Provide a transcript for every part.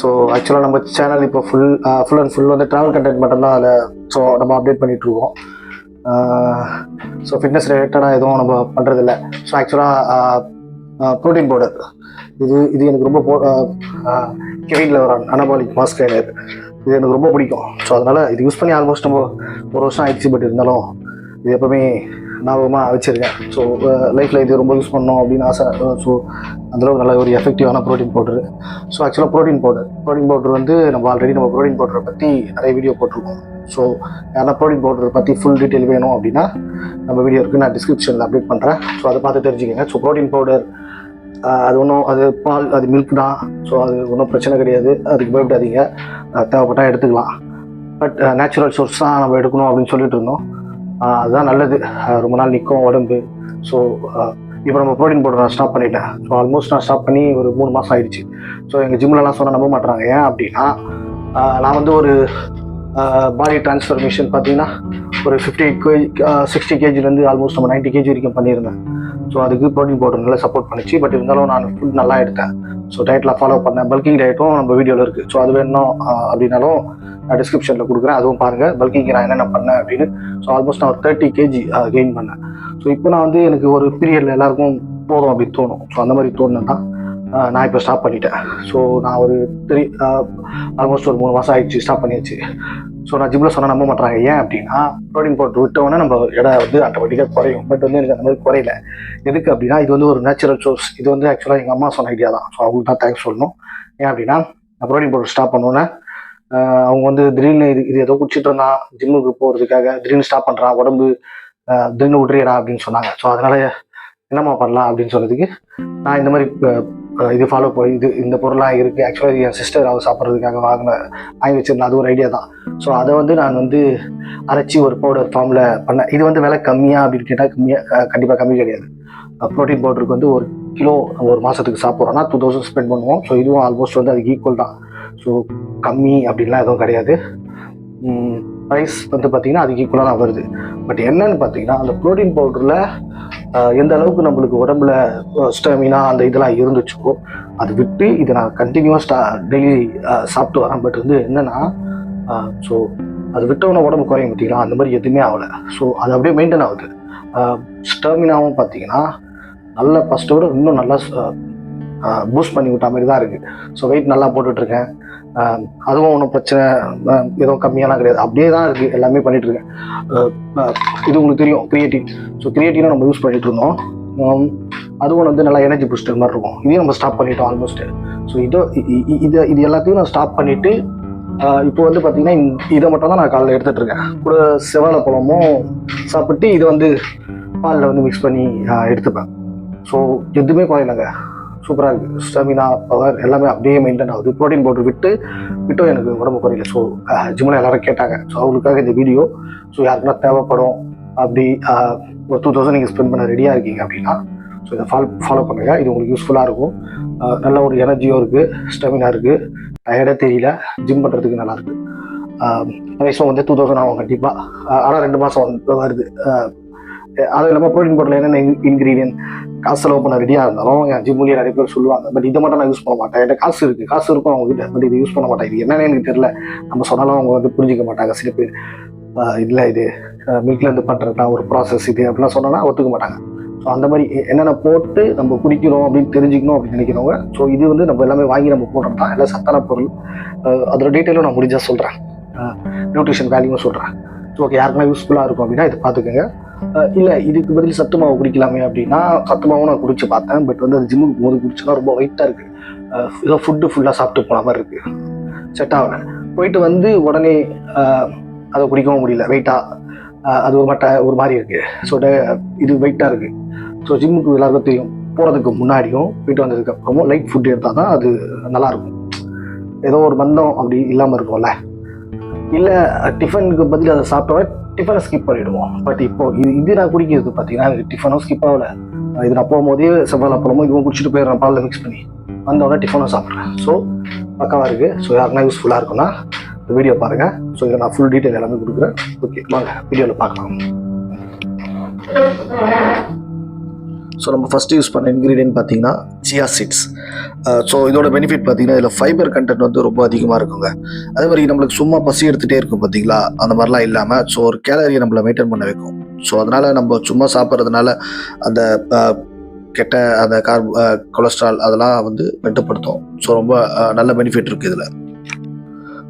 So ஆக்சுவலாக நம்ம channel இப்போ ஃபுல் அண்ட் ஃபுல் வந்து ட்ராவல் கண்டென்ட் மட்டும்தான் அதில் ஸோ நம்ம அப்டேட் பண்ணிகிட்ருக்கோம். ஸோ ஃபிட்னஸ் ரிலேட்டடாக எதுவும் நம்ம பண்ணுறதில்ல. ஸோ ஆக்சுவலாக ப்ரோட்டீன் பவுடர் இது எனக்கு ரொம்ப கெவினில் ஒரு அனபாலிக் மாஸ் ட்ரெய்னர், இது எனக்கு ரொம்ப பிடிக்கும். ஸோ அதனால் இது யூஸ் பண்ணி ஆல்மோஸ்ட் நம்ம ஒரு வருஷம் ஆயிடுச்சு. பட் இருந்தாலும் இது எப்போவுமே ஞாபகமாக வச்சுருக்கேன். ஸோ லைஃப்பில் இது ரொம்ப யூஸ் பண்ணோம் அப்படின்னு ஆசை. ஸோ அந்தளவுக்கு நல்ல ஒரு எஃபெக்டிவான ப்ரோட்டீன் பவுடரு. ஸோ ஆக்சுவலாக ப்ரோட்டீன் பவுடர் வந்து நம்ம ஆல்ரெடி நம்ம ப்ரோட்டீன் பவுடரை பற்றி நிறைய வீடியோ போட்டிருக்கோம். ஸோ யாரா ப்ரோட்டீன் பவுடர் பற்றி ஃபுல் டீட்டெயில் வேணும் அப்படின்னா நம்ம வீடியோ இருக்குது, நான் டிஸ்கிரிப்ஷனில் அப்டேட் பண்ணுறேன். ஸோ அதை பார்த்து தெரிஞ்சுக்கங்க. ஸோ ப்ரோட்டீன் பவுடர் அது பால், அது மில்க் தான். ஸோ அது ஒன்றும் பிரச்சனை கிடையாது, அதுக்கு பயப்படாதீங்க, தேவைப்பட்டால் எடுத்துக்கலாம். பட் நேச்சுரல் சோர்ஸ் தான் நம்ம எடுக்கணும் அப்படின்னு சொல்லிட்டு இருந்தோம். அதுதான் நல்லது, ரொம்ப நாள் நிற்கும் உடம்பு. ஸோ இப்போ நம்ம ப்ரோட்டீன் பவுடர் நான் ஸ்டாப் பண்ணிட்டேன். ஸோ ஆல்மோஸ்ட் நான் ஸ்டாப் பண்ணி ஒரு 3 மாதம் ஆயிடுச்சு. ஸோ எங்கள் ஜிம்லலாம் சொன்னால் நம்ப மாட்டுறாங்க. ஏன் அப்படின்னா நான் வந்து ஒரு பாடி டிரான்ஸ்ஃபர்மேஷன் பார்த்தீங்கன்னா ஒரு 60 kgலேருந்து ஆல்மோஸ்ட் நம்ம 90 kg வரைக்கும் பண்ணியிருந்தேன். ஸோ அதுக்கு ப்ரோட்டீன் பவுடர் நல்லா சப்போர்ட் பண்ணிச்சு. பட் இருந்தாலும் நான் ஃபுட் நல்லா எடுத்தேன். ஸோ டயட்லாம் ஃபாலோ பண்ணேன். பல்கிங் டயட்டும் நம்ம வீடியோவில் இருக்குது. ஸோ அது வேணும் அப்படின்னாலும் நான் டிஸ்கிரிப்ஷனில் கொடுக்குறேன், அதுவும் பாருங்கள். பல்கிங்க்கு நான் என்னென்ன பண்ணேன் அப்படின்னு. ஸோ ஆல்மோஸ்ட் நான் ஒரு 30 kg கெயின் பண்ணேன். ஸோ இப்போ நான் வந்து எனக்கு ஒரு பீரியடில் எல்லாருக்கும் போதும் அப்படின்னு தோணும். ஸோ அந்த மாதிரி தோணுன்னு தான் நான் இப்போ ஸ்டாப் பண்ணிட்டேன். ஸோ நான் ஒரு ஆல்மோஸ்ட் ஒரு 3 மாதம் ஆயிடுச்சு ஸ்டாப் பண்ணியாச்சு. ஸோ நான் ஜிம்மில் சொன்னால் நம்ப மாட்டாங்க. ஏன் அப்படின்னா ப்ரோட்டீன் பவுடர் விட்டோன்னே நம்ம எடை வந்து ஆட்டோமேட்டிக்காக குறையும். பட் வந்து எனக்கு அந்த மாதிரி குறையில. எதுக்கு அப்படின்னா இது வந்து ஒரு நேச்சுரல் சோர்ஸ். இது வந்து ஆக்சுவலாக எங்கள் அம்மா சொன்ன ஐடியா தான். ஸோ அவங்களுக்கு தான் தேங்க்ஸ் சொல்லணும். ஏன் அப்படின்னா நான் ப்ரோட்டீன் பவுடர் ஸ்டாப் பண்ணோன்னே அவங்க வந்து திடீர்னு இது ஏதோ குடிச்சிட்டு இருந்தான், ஜிம்முக்கு போகிறதுக்காக திடீர்னு ஸ்டாப் பண்ணுறான், உடம்பு திடீர்னு விட்டுறியடா அப்படின்னு சொன்னாங்க. ஸோ அதனால் என்னம்மா பண்ணலாம் அப்படின்னு சொன்னதுக்கு நான் இந்த மாதிரி இது ஃபாலோ பண்ணி இந்த பொருளாக இருக்குது. ஆக்சுவலாக என் சிஸ்டர் அவர் சாப்பிட்றதுக்காக வாங்கி வச்சிருந்தேன். அது ஒரு ஐடியா தான். ஸோ அதை வந்து நான் வந்து அரைச்சி ஒரு பவுடர் ஃபார்மில் பண்ணேன். இது வந்து விலை கம்மியாக அப்படின்னு கேட்டால் கண்டிப்பாக கம்மி கிடையாது. ப்ரோட்டீன் பவுடருக்கு வந்து 1 கிலோ ஒரு மாதத்துக்கு சாப்பிட்றோன்னா 2000 ஸ்பெண்ட் பண்ணுவோம். ஸோ இதுவும் ஆல்மோஸ்ட் வந்து அதுக்கு ஈக்குவல் தான். ஸோ கம்மி அப்படின்லாம் எதுவும் கிடையாது. ப்ரைஸ் வந்து பார்த்திங்கன்னா அதுக்கு ஈக்குவலாக தான் வருது. பட் என்னன்னு பார்த்தீங்கன்னா அந்த ப்ரோட்டீன் பவுடரில் எந்த அளவுக்கு நம்மளுக்கு உடம்புல ஸ்டாமினா அந்த இதெல்லாம் இருந்துச்சோ அது விட்டு இதை நான் கண்டினியூவாக டெய்லி சாப்பிட்டு வரேன். பட் வந்து என்னென்னா ஸோ அது விட்டவன உடம்பு குறையும் பார்த்தீங்களா, அந்த மாதிரி எதுவுமே ஆகலை. ஸோ அது அப்படியே மெயின்டைன் ஆகுது. ஸ்டாமினாவும் பார்த்தீங்கன்னா நல்லா ஃபஸ்ட்டை விட இன்னும் நல்லா பூஸ்ட் பண்ணி விட்ட மாதிரி தான் இருக்குது. ஸோ வெயிட் நல்லா போட்டுட்ருக்கேன். அதுவும் ஒன்றும் பிரச்சனை எதுவும் கம்மியாலாம் கிடையாது, அப்படியே தான் இருக்குது. எல்லாமே பண்ணிகிட்ருக்கேன். இது உங்களுக்கு தெரியும் கிரியேட்டின். ஸோ கிரியேட்டினாக நம்ம யூஸ் பண்ணிகிட்டு இருந்தோம். அதுவும் வந்து நல்லா எனர்ஜி பூஸ்டர் மாதிரி இருக்கும். இதையும் நம்ம ஸ்டாப் பண்ணிட்டோம் ஆல்மோஸ்ட்டு. ஸோ இது எல்லாத்தையும் நான் ஸ்டாப் பண்ணிவிட்டு இப்போ வந்து பார்த்திங்கன்னா இதை மட்டும் தான் நான் காலையில் எடுத்துகிட்ருக்கேன். கூட செவ்வாழை பழமும் சாப்பிட்டு இதை வந்து பாலில் வந்து மிக்ஸ் பண்ணி எடுத்துப்பேன். ஸோ எதுவுமே குறையிலங்க, சூப்பராக இருக்குது. ஸ்டாமினா, பவர் எல்லாமே அப்படியே மெயின்டைன் ஆகுது. ப்ரோட்டீன் பவுடர் விட்டும் எனக்கு உடம்பு குறையில. ஸோ ஜிம்மில் எல்லோரும் கேட்டாங்க. ஸோ அவங்களுக்காக இந்த வீடியோ. ஸோ யாருக்குன்னா தேவைப்படும் அப்படி ஒரு 2000 நீங்கள் ஸ்பெண்ட் பண்ண ரெடியாக இருக்கீங்க அப்படின்னா ஸோ இதை ஃபாலோ பண்ணுங்கள். இது உங்களுக்கு யூஸ்ஃபுல்லாக இருக்கும். நல்ல ஒரு எனர்ஜியும் இருக்குது, ஸ்டாமினா இருக்குது, டயர்டே தெரியல, ஜிம் பண்ணுறதுக்கு நல்லாயிருக்கு. ப்ரைஸும் வந்து 2000 ஆகும் கண்டிப்பாக. ஆனால் 2 மாதம் வருது. அது இல்லாமல் ப்ரோட்டீன் பவுடரில் என்னென்ன இன்க்ரீடியன்ட் காசு செலவு பண்ண ரெடியாக இருந்தாலும் என் ஜிம்முலேயே நிறைய பேர் சொல்லுவாங்க. பட் இதை மட்டும் நான் யூஸ் பண்ண மாட்டேன். என்கிட்ட காசு இருக்கும் அவங்ககிட்ட, பட் இது யூஸ் பண்ண மாட்டேன். இது என்னன்னு எனக்கு தெரியல. நம்ம சொன்னாலும் அவங்க வந்து புரிஞ்சிக்க மாட்டாங்க. சில பேர் இல்லை இது மில்க்லேருந்து பண்ணுறது தான் ஒரு ப்ராசஸ் இது அப்படிலாம் சொன்னோன்னா ஒத்துக்க மாட்டாங்க. ஸோ அந்த மாதிரி என்னென்ன போட்டு நம்ம குடிக்கிறோம் அப்படின்னு தெரிஞ்சுக்கணும் அப்படின்னு நினைக்கிறவங்க. ஸோ இது வந்து நம்ம எல்லாமே வாங்கி நம்ம போடுறது தான், எல்லாம் சத்தான பொருள். அதோட டீட்டெயிலும் நான் முடிஞ்சால் சொல்கிறேன், நியூட்ரிஷன் வேல்யூவும் சொல்கிறேன். ஸோ ஓகே, யாருக்குன்னா யூஸ்ஃபுல்லாக இருக்கும் அப்படின்னா இதை பார்த்துக்கோங்க. இல்லை இதுக்கு பதில் சத்து மாவு குடிக்கலாமே அப்படின்னா சத்து மாவும் நான் குடிச்சு பார்த்தேன். பட் வந்து அது ஜிம்முக்கு போது குடிச்சுன்னா ரொம்ப வெயிட்டாக இருக்குது. ஏதோ ஃபுட்டு ஃபுல்லாக சாப்பிட்டு போன மாதிரி இருக்குது, செட் ஆகலை. போயிட்டு வந்து உடனே அதை குடிக்கவும் முடியல, வெயிட்டாக அது ஒரு மாதிரி இருக்குது. ஸோ இது வெயிட்டாக இருக்குது. ஸோ ஜிம்முக்கு எல்லாருக்கும் தெரியும், போகிறதுக்கு முன்னாடியும் போயிட்டு வந்ததுக்கப்புறமும் லைட் ஃபுட் எடுத்தால் தான் அது நல்லாயிருக்கும். ஏதோ ஒரு மந்தம் அப்படி இல்லாமல் இருக்கும்ல. இல்லை டிஃபனுக்கு பதில் அதை சாப்பிட்டோன்னா டிஃபனை ஸ்கிப் பண்ணிவிடுவோம். பட் இப்போ இது நான் குடிக்கிறது பார்த்தீங்கன்னா எனக்கு டிஃபனும் ஸ்கிப் ஆகலை. இது நான் போகும்போதே செவ்வாழை பழமும் இதுவும் குடிச்சிட்டு போயிடுறேன், பாலில் மிக்ஸ் பண்ணி வந்தோடனே டிஃபனும் சாப்பிட்றேன். ஸோ பக்காவாக இருக்குது. ஸோ யாருன்னா யூஸ்ஃபுல்லாக இருக்குன்னா இந்த வீடியோ பாருங்கள். ஸோ இதை நான் ஃபுல் டீட்டெயில் எல்லாமே கொடுக்குறேன். ஓகே வாங்க வீடியோவில் பார்க்கலாம். ஸோ நம்ம ஃபஸ்ட்டு யூஸ் பண்ண இன்க்ரீடியன்ட் பார்த்தீங்கன்னா சியா சீட்ஸ். ஸோ இதோட பெனிஃபிட் பார்த்தீங்கன்னா இதில் ஃபைபர் கண்டென்ட் வந்து ரொம்ப அதிகமாக இருக்குங்க. அதே மாதிரி நம்மளுக்கு சும்மா பசி எடுத்துகிட்டே இருக்கும் பார்த்தீங்களா, அந்த மாதிரிலாம் இல்லாமல் ஸோ ஒரு கேலரியை நம்மளை மெயின்டைன் பண்ண வைக்கும். ஸோ அதனால் நம்ம சும்மா சாப்பிட்றதுனால அந்த கெட்ட அந்த கொலஸ்ட்ரால் அதெல்லாம் வந்து கட்டுப்படுத்தும். ஸோ ரொம்ப நல்ல பெனிஃபிட் இருக்குது இதில்.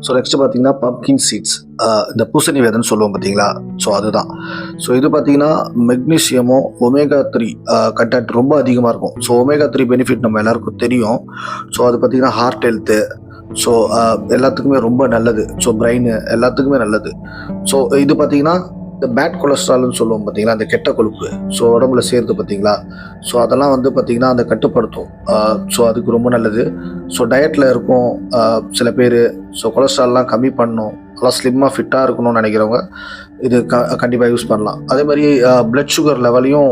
ஸோ நெக்ஸ்ட் பார்த்தீங்கன்னா பம்ப்கின் சீட்ஸ், இந்த பூசணி விதைன்னு சொல்லுவோம் பார்த்தீங்களா, ஸோ அதுதான். ஸோ இது பார்த்தீங்கன்னா மெக்னீசியமும் ஒமேகா 3 கண்டென்ட் ரொம்ப அதிகமாக இருக்கும். ஸோ ஒமேகா 3 பெனிஃபிட் நம்ம எல்லாருக்கும் தெரியும். ஸோ அது பார்த்தீங்கன்னா ஹார்ட் ஹெல்த்து, ஸோ எல்லாத்துக்குமே ரொம்ப நல்லது. ஸோ பிரெயின் எல்லாத்துக்குமே நல்லது. ஸோ இது பார்த்தீங்கன்னா இந்த பேட் கொலஸ்ட்ரால்னு சொல்லுவோம் பார்த்தீங்களா, அந்த கெட்ட கொழுப்பு ஸோ உடம்புல சேர்த்து பார்த்தீங்களா, ஸோ அதெல்லாம் வந்து பார்த்தீங்கன்னா அந்த கட்டுப்படுத்தும். ஸோ அதுக்கு ரொம்ப நல்லது. ஸோ டயட்டில் இருக்கும் சில பேர், ஸோ கொலஸ்ட்ரால்லாம் கம்மி பண்ணணும், நல்லா ஸ்லிம்மாக ஃபிட்டாக இருக்கணும்னு நினைக்கிறவங்க இது கண்டிப்பாக யூஸ் பண்ணலாம். அதே மாதிரி பிளட் சுகர் லெவலையும்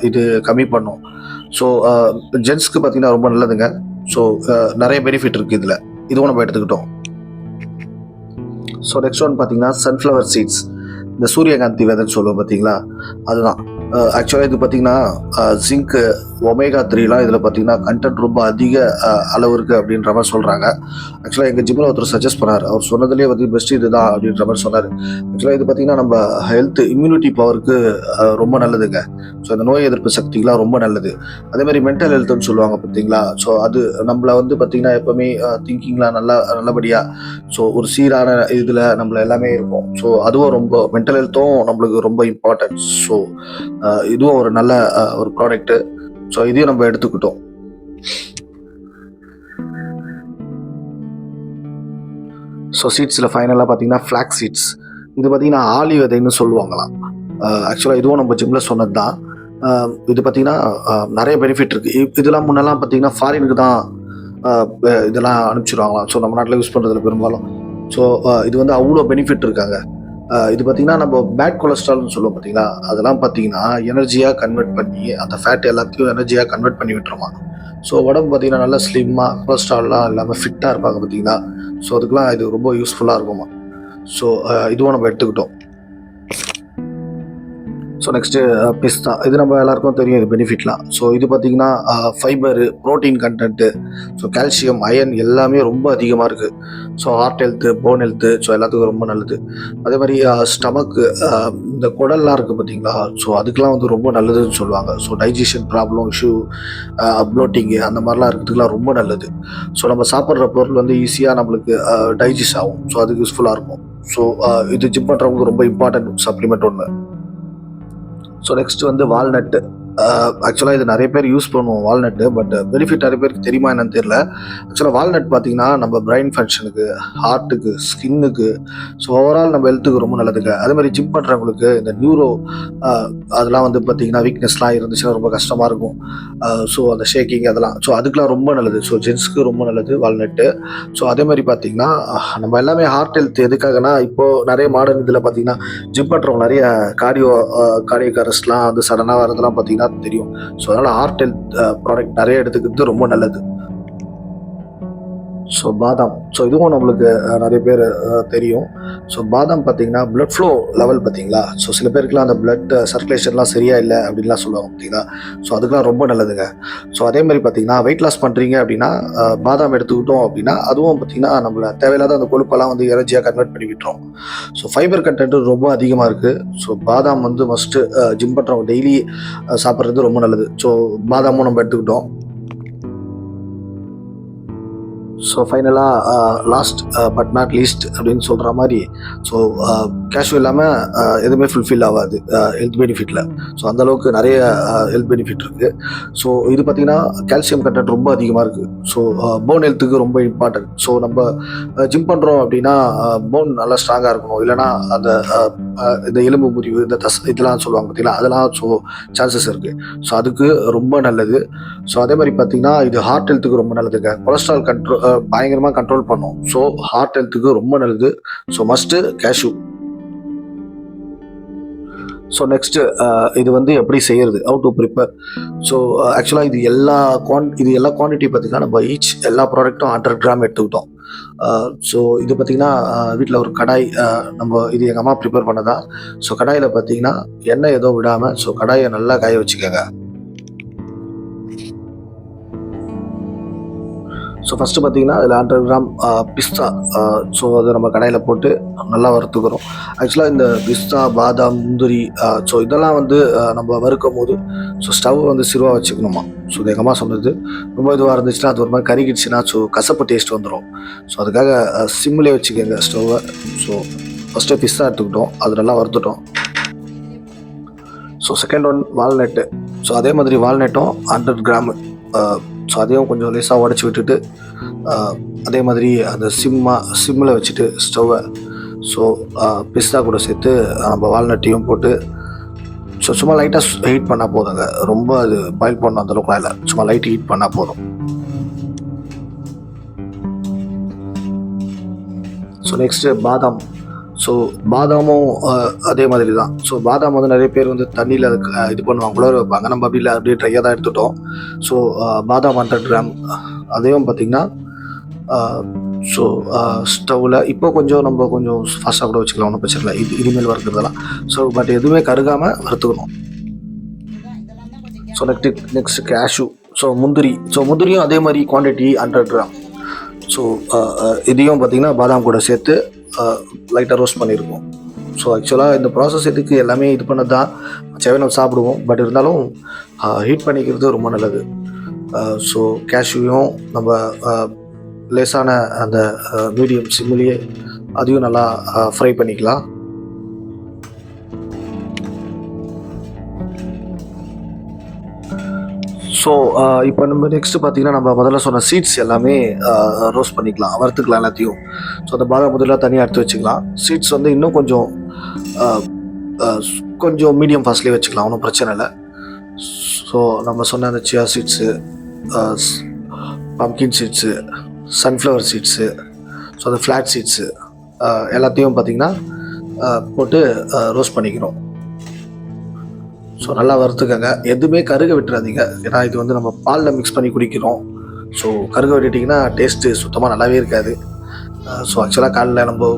இது கம்மி பண்ணும். ஸோ ஜென்ஸ்க்கு பார்த்தீங்கன்னா ரொம்ப நல்லதுங்க. ஸோ நிறைய பெனிஃபிட் இருக்குது இதில், இதுவும் நம்ம எடுத்துக்கிட்டோம். ஸோ நெக்ஸ்ட் ஒன் பார்த்தீங்கன்னா சன்ஃப்ளவர் சீட்ஸ், இந்த சூரியகாந்தி விதைன்னு சொல்லுவோம் பார்த்தீங்களா, அதுதான். ஆக்சுவலாக இது பார்த்தீங்கன்னா ஜிங்க்கு ஒமேகா 3லாம் இதில் பார்த்தீங்கன்னா கண்டென்ட் ரொம்ப அதிக அளவு இருக்குது அப்படின்ற மாதிரி சொல்கிறாங்க. ஆக்சுவலாக எங்கள் ஜிம்மில் ஒருத்தர் சஜஸ்ட் பண்ணார். அவர் சொன்னதுலேயே வந்து பெஸ்ட் இது தான் அப்படின்ற மாதிரி சொன்னார். ஆக்சுவலாக இது பார்த்தீங்கன்னா நம்ம ஹெல்த் இம்யூனிட்டி பவருக்கு ரொம்ப நல்லதுங்க. ஸோ இந்த நோய் எதிர்ப்பு சக்திக்கெலாம் ரொம்ப நல்லது. அதேமாதிரி மென்டல் ஹெல்த்துன்னு சொல்லுவாங்க பார்த்தீங்களா, ஸோ அது நம்மளை வந்து பார்த்திங்கன்னா எப்போவுமே திங்கிங்லாம் நல்லபடியாக ஸோ ஒரு சீரான இதில் நம்மளை எல்லாமே இருக்கும். ஸோ அதுவும் ரொம்ப மென்டல் ஹெல்த்தும் நம்மளுக்கு ரொம்ப இம்பார்ட்டன்ட். ஸோ இதுவும் ஒரு நல்ல ஒரு ப்ராடக்ட்டு. ஸோ இதையும் நம்ம எடுத்துக்கிட்டோம். ஸோ சீட்ஸில் ஃபைனலாக பார்த்தீங்கன்னா ஃப்ளாக் சீட்ஸ், இது பார்த்தீங்கன்னா ஆலி விதைன்னு சொல்லுவாங்களாம். ஆக்சுவலாக இதுவும் நம்ம ஜிம்மில் சொன்னது தான். இது பார்த்தீங்கன்னா நிறைய பெனிஃபிட் இருக்குது. இதெல்லாம் முன்னெல்லாம் பார்த்தீங்கன்னா ஃபாரினுக்கு தான் இதெல்லாம் அனுப்பிச்சிடுவாங்களாம். ஸோ நம்ம நாட்டில் யூஸ் பண்ணுறதுல பெரும்பாலும். ஸோ இது வந்து அவ்வளோ பெனிஃபிட் இருக்காங்க. இது பார்த்தீங்கன்னா நம்ம பேட் கொலஸ்ட்ரால்னு சொல்லுவோம் பார்த்தீங்களா, அதெல்லாம் பார்த்தீங்கன்னா எனர்ஜியாக கன்வெர்ட் பண்ணி அந்த ஃபேட் எல்லாத்தையும் எனர்ஜியாக கன்வெர்ட் பண்ணி விட்டுருமா. ஸோ உடம்பு பார்த்தீங்கன்னா நல்லா ஸ்லிம்மாக கொலஸ்ட்ரால்லாம் இல்லாமல் ஃபிட்டாக இருப்பாங்க பார்த்தீங்களா. ஸோ அதுக்கெலாம் இது ரொம்ப யூஸ்ஃபுல்லாக இருக்குமா. ஸோ இதுவும் நம்ம எடுத்துக்கிட்டோம். ஸோ நெக்ஸ்ட்டு பிஸ்தா, இது நம்ம எல்லாருக்கும் தெரியும் இது பெனிஃபிட்லாம். ஸோ இது பார்த்திங்கன்னா fibre, protein content, so calcium, iron எல்லாமே ரொம்ப அதிகமாக இருக்குது. So heart health, bone health, so எல்லாத்துக்கும் ரொம்ப நல்லது. அதே மாதிரி ஸ்டமக்கு, இந்த குடல்லாம் இருக்குது பார்த்திங்களா, ஸோ அதுக்கெலாம் வந்து ரொம்ப நல்லதுன்னு சொல்லுவாங்க. ஸோ டைஜஷன் ப்ராப்ளம் இஷ்யூ, ப்ளோட்டிங்கு அந்த மாதிரிலாம் இருக்கிறதுக்குலாம் ரொம்ப நல்லது. ஸோ நம்ம சாப்பிட்ற பொருள் வந்து ஈஸியாக நம்மளுக்கு டைஜஸ்ட் ஆகும். ஸோ அதுக்கு யூஸ்ஃபுல்லாக இருக்கும். ஸோ இது ஜிம் பண்ணுறவங்களுக்கு ரொம்ப இம்பார்ட்டன்ட் சப்ளிமெண்ட் ஒன்று. ஸோ நெக்ஸ்ட் வந்து வால்நட்டு. ஆக்சுவலாக இது நிறைய பேர் யூஸ் பண்ணுவோம் வால்நட்டு, பட் பெனிஃபிட் நிறைய பேருக்கு தெரியுமா என்னன்னு தெரியல. ஆக்சுவலாக வால்நட் பார்த்தீங்கன்னா நம்ம பிரெயின் ஃபங்க்ஷனுக்கு, ஹார்ட்டுக்கு, ஸ்கின்னுக்கு, ஸோ ஓவரால் நம்ம ஹெல்த்துக்கு ரொம்ப நல்லதுங்க. அதே மாதிரி ஜிம் பண்ணுறவங்களுக்கு இந்த நியூரோ அதெல்லாம் வந்து பார்த்திங்கன்னா வீக்னஸ்லாம் இருந்துச்சுன்னா ரொம்ப கஷ்டமாக இருக்கும். ஸோ அந்த ஷேக்கிங் அதெல்லாம், ஸோ அதுக்கெலாம் ரொம்ப நல்லது. ஸோ ஜென்ஸ்க்கு ரொம்ப நல்லது வால்நட்டு. ஸோ அதே மாதிரி பார்த்திங்கன்னா நம்ம எல்லாமே ஹார்ட் ஹெல்த் எதுக்காகனா, இப்போது நிறைய மாடர்ன் இதில் பார்த்திங்கன்னா ஜிம் பண்ணுறவங்க நிறைய கார்டியோ அரெஸ்ட்லாம் வந்து சடனாக வரதெல்லாம் பார்த்திங்கன்னா தெரியும். ஸோ அதனால் ஹார்ட் ஹெல்த் ப்ராடக்ட் நிறைய எடுத்துக்கிறது ரொம்ப நல்லது. ஸோ பாதாம், ஸோ இதுவும் நம்மளுக்கு நிறைய பேர் தெரியும். ஸோ பாதாம் பார்த்தீங்கன்னா பிளட் ஃப்ளோ லெவல் பார்த்தீங்களா, ஸோ சில பேருக்குலாம் அந்த பிளட் சர்க்குலேஷன்லாம் சரியாக இல்லை அப்படின்லாம் சொல்லுவாங்க பார்த்தீங்களா. ஸோ அதுக்கெலாம் ரொம்ப நல்லதுங்க. ஸோ அதே மாதிரி பார்த்தீங்கன்னா வெயிட் லாஸ் பண்ணுறீங்க அப்படின்னா பாதாம் எடுத்துக்கிட்டோம் அப்படின்னா அதுவும் பார்த்தீங்கன்னா நம்மளை தேவையில்லாத அந்த கொழுப்பெல்லாம் வந்து எனர்ஜியாக கன்வெர்ட் பண்ணி விட்டுரும். ஸோ ஃபைபர் கண்டென்ட்டு ரொம்ப அதிகமாக இருக்குது. ஸோ பாதாம் வந்து மஸ்ட்டு ஜிம் பண்ணுறவங்க டெய்லி சாப்பிட்றது ரொம்ப நல்லது. ஸோ பாதாமும் நம்ம எடுத்துக்கிட்டோம். ஸோ ஃபைனலாக லாஸ்ட் பட் நாட் லீஸ்ட் அப்படின்னு சொல்கிற மாதிரி, ஸோ கேஷ்யூ இல்லாமல் எதுவுமே ஃபுல்ஃபில் ஆகாது ஹெல்த் பெனிஃபிட்டில். ஸோ அந்தளவுக்கு நிறைய ஹெல்த் பெனிஃபிட் இருக்குது. ஸோ இது பார்த்திங்கன்னா கால்சியம் கண்டென்ட் ரொம்ப அதிகமாக இருக்குது. ஸோ போன் ஹெல்த்துக்கு ரொம்ப இம்பார்ட்டன்ட். ஸோ நம்ம ஜிம் பண்ணுறோம் அப்படின்னா போன் நல்லா ஸ்ட்ராங்காக இருக்கணும், இல்லைனா அந்த இந்த எலும்பு முறிவு, இந்த இதெல்லாம் சொல்லுவாங்க பார்த்தீங்களா, அதெல்லாம் ஸோ சான்சஸ் இருக்குது. ஸோ அதுக்கு ரொம்ப நல்லது. ஸோ அதே மாதிரி பார்த்திங்கன்னா இது ஹார்ட் ஹெல்த்துக்கு ரொம்ப நல்லதுங்க. கொலஸ்ட்ரால் பயங்கரமாக கண்ட்ரோல் பண்ணும். ஸோ ஹார்ட் ஹெல்த்துக்கு ரொம்ப நல்லது. So must cashew. So next இது வந்து எப்படி செய்கிறது, ஹவு டு ப்ரிப்பேர். ஸோ ஆக்சுவலாக இது எல்லா குவான்டிட்டி பார்த்திங்கன்னா நம்ம எல்லா ப்ராடக்ட்டும் 100 கிராம் எடுத்துக்கிட்டோம். ஸோ இது பார்த்திங்கன்னா வீட்டில் ஒரு கடாய், நம்ம இது எங்கள் அம்மா ப்ரிப்பேர் பண்ணதான். ஸோ கடாயில் பார்த்திங்கன்னா எண்ணெய் எதுவும் விடாமல் ஸோ கடாயை நல்லா காய வச்சுக்கோங்க. ஸோ ஃபஸ்ட்டு பார்த்தீங்கன்னா இதில் 100 கிராம் பிஸ்தா. ஸோ அது நம்ம கடையில் போட்டு நல்லா வறுத்துக்கிறோம். ஆக்சுவலாக இந்த பிஸ்தா, பாதாம், முந்திரி, ஸோ இதெல்லாம் வந்து நம்ம வறுக்கும் போது ஸோ ஸ்டவ் வந்து சிறுவாக வச்சுக்கணுமா. ஸோ இது எங்கள் அம்மா சொன்னது. ரொம்ப இதுவாக இருந்துச்சுன்னா அது ஒரு மாதிரி கருகிடுச்சுன்னா ஸோ கசப்பு டேஸ்ட் வந்துடும். ஸோ அதுக்காக சிம்மிலே வச்சுக்கோங்க ஸ்டவ்வை. ஸோ ஃபஸ்ட்டு பிஸ்தா எடுத்துக்கிட்டோம், அது நல்லா வறுத்துட்டோம். So second one walnut. So அதே மாதிரி வால்நட்டும் 100 கிராமு. ஸோ அதையும் கொஞ்சம் லேசாக உடச்சி விட்டுட்டு அதே மாதிரி அந்த சிம்மில் வச்சுட்டு ஸ்டவ்வை ஸோ பிஸ்தா கூட சேர்த்து நம்ம வால்நட்டையும் போட்டு ஸோ சும்மா லைட்டாக ஹீட் பண்ணால் போதுங்க. ரொம்ப அது பாயில் பண்ணணும் அந்தளவுக்குலாம் இல்லை, சும்மா லைட் ஹீட் பண்ணால் போதும். ஸோ நெக்ஸ்ட்டு பாதாம். ஸோ பாதாமும் அதே மாதிரி தான். ஸோ பாதாம் வந்து நிறைய பேர் வந்து தண்ணியில் இது பண்ணுவாங்க, குளர வைப்பாங்க. நம்ம அப்படி இல்லை, அப்படியே ட்ரையாக தான் எடுத்துட்டோம். ஸோ பாதாம் 100 கிராம். அதையும் பார்த்திங்கன்னா ஸோ ஸ்டவ்வில் இப்போ நம்ம கொஞ்சம் ஃபாஸ்ட்டாக கூட வச்சுக்கலாம், ஒன்றும் பிரச்சனை இல்லை. இனிமேல் வறுக்கிறதெல்லாம் ஸோ பட் எதுவுமே கருகாமல் வறுத்துக்கணும். So next cashew. ஸோ முந்திரியும் அதே மாதிரி குவான்டிட்டி 100 கிராம். ஸோ இதையும் பார்த்திங்கன்னா பாதாம் கூட சேர்த்து லைட்டாக ரோஸ்ட் பண்ணியிருக்கோம். ஸோ ஆக்சுவலாக இந்த ப்ராசஸ் இதுக்கு எல்லாமே இது பண்ணது தான் நம்ம சாப்பிடுவோம். பட் இருந்தாலும் ஹீட் பண்ணிக்கிறது ரொம்ப நல்லது. ஸோ கேஷ்யூயும் நம்ம லேசான அந்த மீடியம் சிம்மிலேயே அதையும் நல்லா ஃப்ரை பண்ணிக்கலாம். ஸோ இப்போ நம்ம நெக்ஸ்ட்டு பார்த்திங்கன்னா நம்ம முதல்ல சொன்ன சீட்ஸ் எல்லாமே ரோஸ்ட் பண்ணிக்கலாம், வறுத்துக்கலாம் எல்லாத்தையும். ஸோ அந்த பாதாம் முதல்ல தனியாக எடுத்து வச்சுக்கலாம். சீட்ஸ் வந்து இன்னும் கொஞ்சம் மீடியம் ஃபாஸ்ட்லேயே வச்சுக்கலாம், ஒன்றும் பிரச்சனை இல்லை. ஸோ நம்ம சொன்ன அந்த chia seeds, pumpkin seeds, sunflower seeds, so அந்த ஃப்ளாட் சீட்ஸு எல்லாத்தையும் பார்த்திங்கன்னா போட்டு ரோஸ்ட் பண்ணிக்கிறோம். ஸோ நல்லா வறுத்துக்கங்க, எதுவுமே கருக விட்டுறாதீங்க. ஏன்னா இது வந்து நம்ம பாலில் மிக்ஸ் பண்ணி குடிக்கிறோம். ஸோ கருக விட்டுட்டிங்கன்னா டேஸ்ட்டு சுத்தமாக நல்லாவே இருக்காது. ஸோ ஆக்சுவலாக காலையில் நம்ம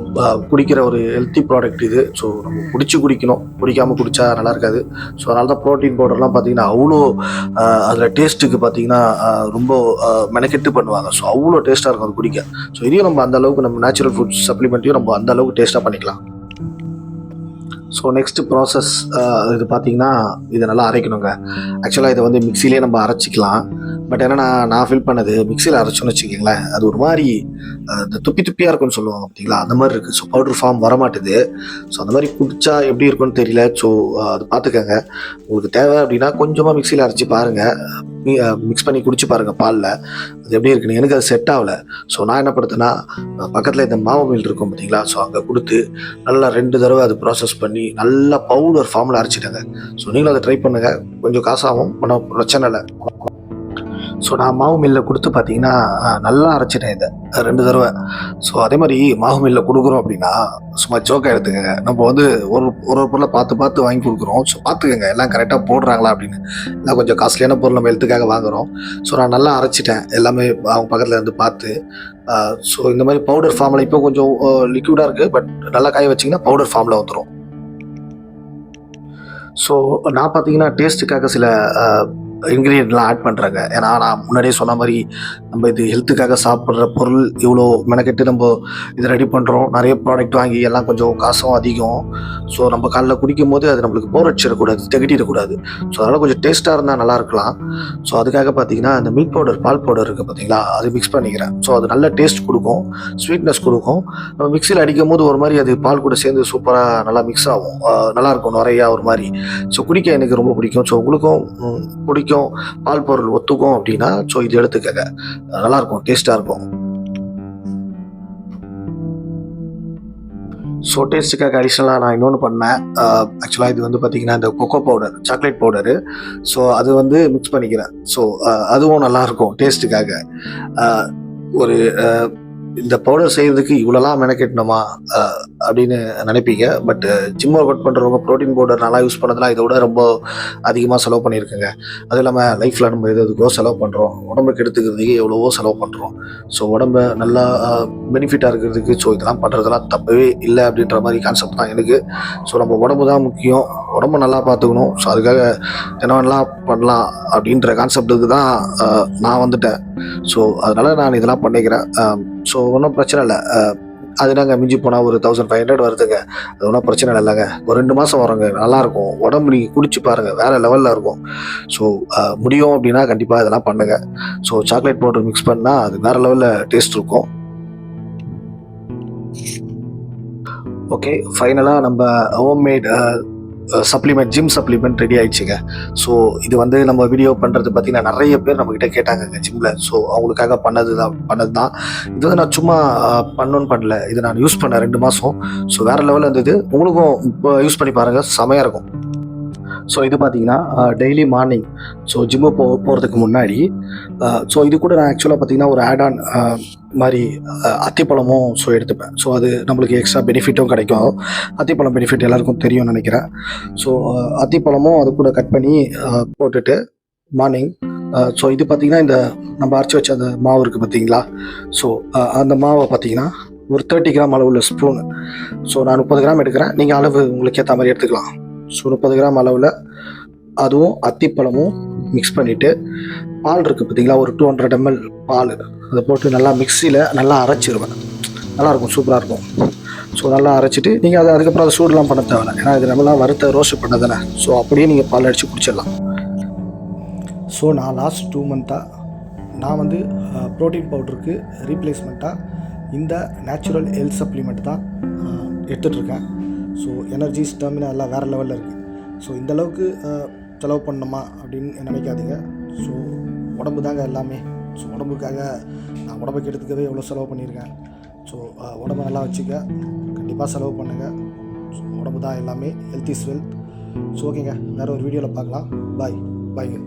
குடிக்கிற ஒரு ஹெல்த்தி ப்ராடக்ட் இது. ஸோ நம்ம குடிக்கணும், குடிக்காமல் குடித்தா நல்லா இருக்காது. ஸோ அதனால தான் ப்ரோட்டீன் பவுடர்லாம் பார்த்திங்கன்னா அவ்வளோ அதில் டேஸ்ட்டுக்கு பார்த்திங்கன்னா ரொம்ப மெனக்கெட்டு பண்ணுவாங்க. ஸோ அவ்வளோ டேஸ்ட்டாக இருக்கும் அது குடிக்க. ஸோ இதையும் நம்ம அந்தளவுக்கு நம்ம நேச்சுரல் ஃபுட் சப்ளிமெண்ட்டையும் நம்ம அந்தளவுக்கு டேஸ்ட்டாக பண்ணிக்கலாம். ஸோ நெக்ஸ்ட்டு ப்ராசஸ் இது பார்த்திங்கன்னா இதை நல்லா அரைக்கணுங்க. ஆக்சுவலாக இதை வந்து மிக்சிலே நம்ம அரைச்சிக்கலாம். பட் என்னன்னா நான் ஃபீல் பண்ணது மிக்சியில் அரைச்சோன்னு வச்சுக்கிங்களேன், அது ஒரு மாதிரி இந்த துப்பியாக இருக்குன்னு சொல்லுவாங்க பார்த்தீங்களா, அந்த மாதிரி இருக்குது. ஸோ பவுடர் ஃபார்ம் வரமாட்டுது. ஸோ அந்த மாதிரி குடித்தா எப்படி இருக்குன்னு தெரியல. ஸோ அது பார்த்துக்கங்க. உங்களுக்கு தேவை அப்படின்னா கொஞ்சமாக மிக்சியில் அரைச்சி பாருங்கள், மிக்ஸ் பண்ணி குடிச்சு பாருங்கள் பாலில், அது எப்படி இருக்குன்னு. எனக்கு அது செட் ஆகலை. ஸோ நான் என்ன படுத்தேன்னா பக்கத்தில் இந்த மாவு மில் இருக்கும் பார்த்தீங்களா, ஸோ அங்கே கொடுத்து நல்லா 2 தடவை அது ப்ராசஸ் பண்ணி நல்லா பவுடர் ஃபார்மில் அரைச்சிட்டாங்க. ஸோ நீங்களும் அதை ட்ரை பண்ணுங்கள், கொஞ்சம் காசாகும், ஒன்றும் பிரச்சனை இல்லை. ஸோ நான் மாவு மில்லில் கொடுத்து பார்த்தீங்கன்னா நல்லா அரைச்சிட்டேன் இதை 2 தடவை. ஸோ அதே மாதிரி மாவு மில்லில் கொடுக்குறோம் அப்படின்னா சும்மா ஜோக்காக எடுத்துக்கங்க. நம்ம வந்து ஒரு பொருளை பார்த்து வாங்கி கொடுக்குறோம். ஸோ பார்த்துக்கங்க எல்லாம் கரெக்டாக போடுறாங்களா அப்படின்னு. எல்லாம் கொஞ்சம் காஸ்ட்லியான பொருள் நம்ம ஹெல்த்துக்காக வாங்குகிறோம். ஸோ நான் நல்லா அரைச்சிட்டேன் எல்லாமே அவங்க பக்கத்தில் இருந்து பார்த்து. ஸோ இந்த மாதிரி பவுடர் ஃபார்மில் இப்போ கொஞ்சம் லிக்விடாக இருக்குது, பட் நல்லா காய வச்சிங்கன்னா பவுடர் ஃபார்மில் வந்துடும். ஸோ நான் பார்த்தீங்கன்னா டேஸ்ட்டுக்காக சில இன்க்ரீடியன்ட்லாம் ஆட் பண்ணுறாங்க. ஏன்னா நான் முன்னாடியே சொன்ன மாதிரி நம்ம இது ஹெல்த்துக்காக சாப்பிட்ற பொருள், இவ்வளோ மெனக்கெட்டு நம்ம இதை ரெடி பண்ணுறோம். நிறைய ப்ராடக்ட் வாங்கி எல்லாம் கொஞ்சம் காசும் அதிகம். ஸோ நம்ம காலைல குடிக்கும் போது அது நம்மளுக்கு போர் அடிச்சிடக்கூடாது, திகட்டிடக்கூடாது. ஸோ அதனால் கொஞ்சம் டேஸ்ட்டாக இருந்தால் நல்லா இருக்கலாம். ஸோ அதுக்காக பார்த்தீங்கன்னா இந்த மில்க் பவுடர், பால் பவுடர் இருக்குது பார்த்தீங்களா, அது மிக்ஸ் பண்ணிக்கிறேன். ஸோ அது நல்ல டேஸ்ட் கொடுக்கும், ஸ்வீட்னஸ் கொடுக்கும். நம்ம மிக்சியில் அடிக்கும் போது ஒரு மாதிரி அது பால் கூட சேர்ந்து சூப்பராக நல்லா மிக்ஸ் ஆகும், நல்லாயிருக்கும் நிறையா ஒரு மாதிரி. ஸோ குடிக்க எனக்கு ரொம்ப பிடிக்கும். ஸோ உங்களுக்கும் பிடிக்கும், பால் பொருள் ஒத்துக்கும் அப்படின்னா ஸோ இது எடுத்துக்கங்க, நல்லாயிருக்கும், டேஸ்ட்டாக இருக்கும். ஸோ டேஸ்ட்டுக்காக அடிஷ்னலாக நான் இன்னொன்று பண்ணேன். ஆக்சுவலாக இது வந்து பார்த்திங்கன்னா இந்த cocoa powder, chocolate powder. So அது வந்து மிக்ஸ் பண்ணிக்கிறேன். ஸோ அதுவும் நல்லாயிருக்கும் டேஸ்ட்டுக்காக. ஒரு இந்த பவுடர் செய்கிறதுக்கு இவ்வளோலாம் மெனக்கெட்டணுமா அப்படின்னு நினைப்பீங்க. பட் ஜிம் ஒர்க் அவுட் பண்ணுறவங்க ப்ரோட்டீன் பவுடர் நல்லா யூஸ் பண்ணதெல்லாம் இதை விட ரொம்ப அதிகமாக செலவு பண்ணியிருக்கேங்க. அதுவும் இல்லாமல் லைஃப்பில் நம்ம எதுக்கோ செலவு பண்ணுறோம், உடம்புக்கு எடுத்துக்கிறதுக்கு எவ்வளவோ செலவு பண்ணுறோம். ஸோ உடம்பை நல்லா பெனிஃபிட்டாக இருக்கிறதுக்கு ஸோ இதெல்லாம் பண்ணுறதெல்லாம் தப்பவே இல்லை அப்படின்ற மாதிரி கான்செப்ட் தான் எனக்கு. ஸோ நம்ம உடம்பு தான் முக்கியம், உடம்பு நல்லா பார்த்துக்கணும். ஸோ அதுக்காக என்ன வேணாலும் பண்ணலாம் அப்படின்ற கான்செப்ட்டுக்கு தான் நான் வந்துட்டேன். ஸோ அதனால் நான் இதெல்லாம் பண்ணிக்கிறேன். ஸோ ஒன்றும் பிரச்சனை இல்லை. அது நாங்கள் மிஞ்சி போனால் ஒரு 1500 வருதுங்க. அது ஒன்றும் பிரச்சனை இல்லைங்க. ஒரு 2 மாதம் வருங்க, நல்லாயிருக்கும். உடம்பு நீங்கள் குடிச்சு பாருங்கள், வேறு லெவலில் இருக்கும். ஸோ முடியும் அப்படின்னா கண்டிப்பாக இதெல்லாம் பண்ணுங்கள். ஸோ சாக்லேட் பவுடர் மிக்ஸ் பண்ணால் அது வேறு லெவலில் டேஸ்ட் இருக்கும். ஓகே, ஃபைனலாக நம்ம homemade supplement, gym supplement ready ஆயிடுச்சுங்க. ஸோ இது வந்து நம்ம வீடியோ பண்ணுறது பார்த்தீங்கன்னா நிறைய பேர் நம்மக்கிட்ட கேட்டாங்கங்க ஜிம்மில். ஸோ அவங்களுக்காக பண்ணது தான். இது வந்து நான் சும்மா பண்ணணும்னு பண்ணல, இது நான் யூஸ் பண்ணேன் 2 மாதம். ஸோ வேறு லெவலில் இருந்தது. உங்களுக்கும் யூஸ் பண்ணி பாருங்கள், செமையாக இருக்கும். ஸோ இது பார்த்தீங்கன்னா டெய்லி மார்னிங் ஸோ ஜிம்மு போகிறதுக்கு முன்னாடி ஸோ இது கூட நான் ஆக்சுவலாக பார்த்தீங்கன்னா ஒரு ஆட் ஆன் மாதிரி அத்திப்பழமும் ஸோ எடுத்துப்பேன். ஸோ அது நம்மளுக்கு எக்ஸ்ட்ரா பெனிஃபிட்டும் கிடைக்கும். அத்திப்பழம் பெனிஃபிட் எல்லாருக்கும் தெரியும்னு நினைக்கிறேன். ஸோ அத்திப்பழமும் அது கூட கட் பண்ணி போட்டுட்டு மார்னிங் ஸோ இது பார்த்தீங்கன்னா இந்த நம்ம அரைச்சி வச்ச அந்த மாவு இருக்குது பார்த்தீங்களா. ஸோ அந்த மாவை பார்த்தீங்கன்னா ஒரு 30 கிராம் அளவுள்ள ஸ்பூனு. ஸோ நான் 30 கிராம் எடுக்கிறேன், நீங்கள் அளவு உங்களுக்கு ஏற்ற மாதிரி எடுத்துக்கலாம். ஸோ 30 கிராம் அளவில் அதுவும் அத்திப்பழமும் மிக்ஸ் பண்ணிவிட்டு பால் இருக்குது பார்த்தீங்களா, ஒரு 200 ml பால், அதை போட்டு நல்லா மிக்சியில் நல்லா அரைச்சிருவேன். நல்லாயிருக்கும், சூப்பராக இருக்கும். ஸோ நல்லா அரைச்சிட்டு நீங்கள் அதை அதுக்கப்புறம் அதை சூடெலாம் பண்ண தேவையில்லை, ஏன்னா இது நம்மளாம் வறுத்த ரோஸ்ட் பண்ண தானே. ஸோ அப்படியே நீங்கள் பால் அடித்து குடிச்சிடலாம். ஸோ நான் லாஸ்ட் 2 மந்த்தாக நான் வந்து ப்ரோட்டீன் பவுடருக்கு ரீப்ளேஸ்மெண்ட்டாக இந்த நேச்சுரல் ஹெல்த் சப்ளிமெண்ட் தான் எடுத்துகிட்ருக்கேன். ஸோ எனர்ஜி, ஸ்டாமினா எல்லாம் வேறு லெவலில் இருக்குது. ஸோ இந்தளவுக்கு செலவு பண்ணணுமா அப்படின்னு நினைக்காதீங்க. ஸோ உடம்பு தாங்க எல்லாமே. ஸோ உடம்புக்காக நான் உடம்புக்கு எடுத்துக்கவே எவ்வளோ செலவு பண்ணியிருக்கேன். ஸோ உடம்பை நல்லா வச்சுக்க, கண்டிப்பாக செலவு பண்ணுங்கள். ஸோ உடம்பு தான் எல்லாமே, ஹெல்த் இஸ் வெல்த். ஸோ ஓகேங்க, வேறு ஒரு வீடியோவில் பார்க்கலாம். பாய்ங்க.